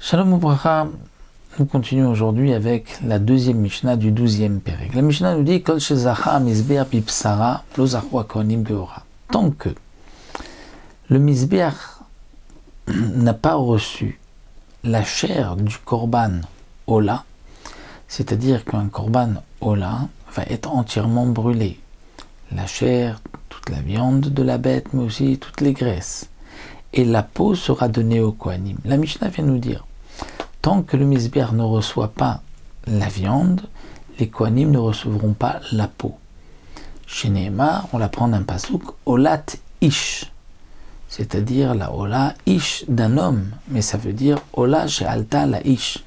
Shalom Ubracha, nous continuons aujourd'hui avec la deuxième Mishnah du 12e Pérec. La Mishnah nous dit Kol shezacha mizbeach bipsara lo zachu hakohanim beora. Tant que le mizbeach n'a pas reçu la chair du korban ola, c'est-à-dire qu'un korban ola va être entièrement brûlé. La chair, toute la viande de la bête, mais aussi toutes les graisses. Et la peau sera donnée au kohanim. La Mishnah vient nous dire, tant que le mizbeach ne reçoit pas la viande, les kohanim ne recevront pas la peau. Chez Nehemar, on l'apprend d'un pasouk, olat ish, c'est-à-dire la ola ish d'un homme, mais ça veut dire ola chez alta la ish.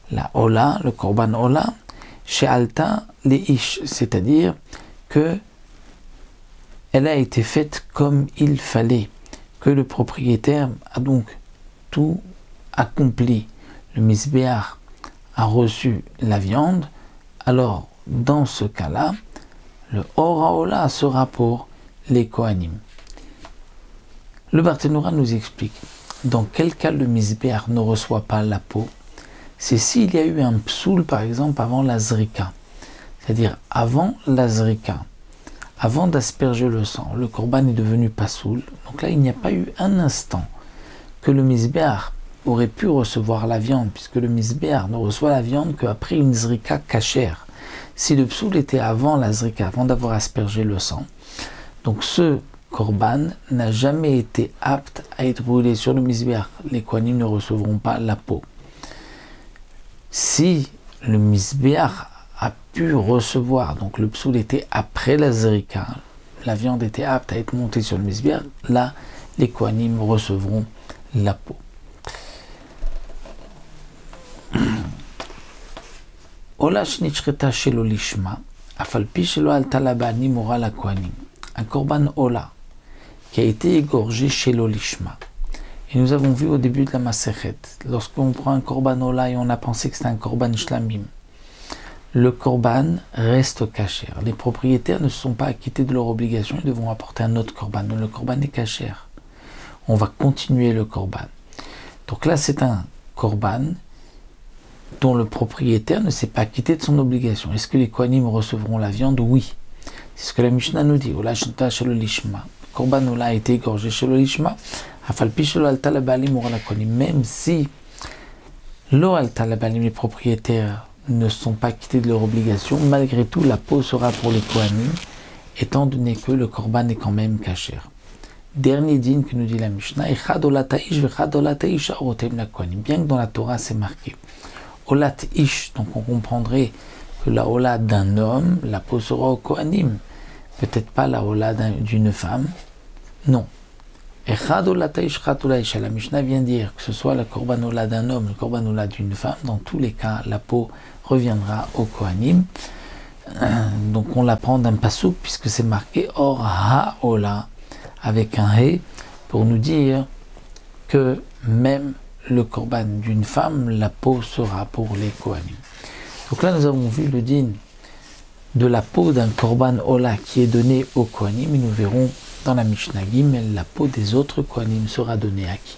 La ola, le korban ola, chez alta les ish, c'est-à-dire que elle a été faite comme il fallait, que le propriétaire a donc tout accompli. Le mizbeach a reçu la viande, alors dans ce cas-là, le oraola sera pour les kohanim. Le Barthénora nous explique dans quel cas le mizbeach ne reçoit pas la peau. C'est s'il y a eu un psoul par exemple avant la zrika, c'est-à-dire avant la zrika. Avant d'asperger le sang, le korban est devenu pasoul. Donc là, il n'y a pas eu un instant que le mizbeach aurait pu recevoir la viande, puisque le mizbeach ne reçoit la viande qu'après une zrika kachère. Si le psoul était avant la zrika, avant d'avoir aspergé le sang, donc ce korban n'a jamais été apte à être brûlé sur le mizbeach. Les kohanim ne recevront pas la peau. Si le mizbeach a pu recevoir, donc le psoul était après la zrika, la viande était apte à être montée sur le mizbeach, là les kohanim recevront la peau. Ola shnitchreta shelo lishma, afalpi shelo alta labani mora la kohanim. Un korban ola qui a été égorgé shelo lishma. Et nous avons vu au début de la Masechet, lorsqu'on prend un korban ola et on a pensé que c'était un korban shlamim, le korban reste cachère. Les propriétaires ne se sont pas acquittés de leur obligation, ils devront apporter un autre korban. Donc le korban est cachère. On va continuer le korban. Donc là, c'est un korban dont le propriétaire ne s'est pas acquitté de son obligation. Est-ce que les kohanim recevront la viande? Oui. C'est ce que la Mishnah nous dit. Ola shenta shelo lishma. Le korban ola a été égorgé shelo lishma. Afalpi shelo alta labalim mora la kohanim. Même si lo alta labalim, les propriétaires ne sont pas quittés de leur obligation, malgré tout, la peau sera pour les kohanim, étant donné que le korban est quand même cachère. Dernier din que nous dit la Mishnah, bien que dans la Torah c'est marqué olat ish, donc on comprendrait que la ola d'un homme, la peau sera au kohanim, peut-être pas la ola d'une femme, non. La Mishnah vient dire que ce soit la korban ola d'un homme, le korban ola d'une femme, dans tous les cas, la peau reviendra au kohanim. Donc on l'apprend d'un pasouk puisque c'est marqué or ha-ola avec un he pour nous dire que même le korban d'une femme, la peau sera pour les kohanim. Donc là nous avons vu le din de la peau d'un korban ola qui est donné au kohanim et nous verrons dans la Mishnah Gimel, la peau des autres kohanim sera donnée à qui?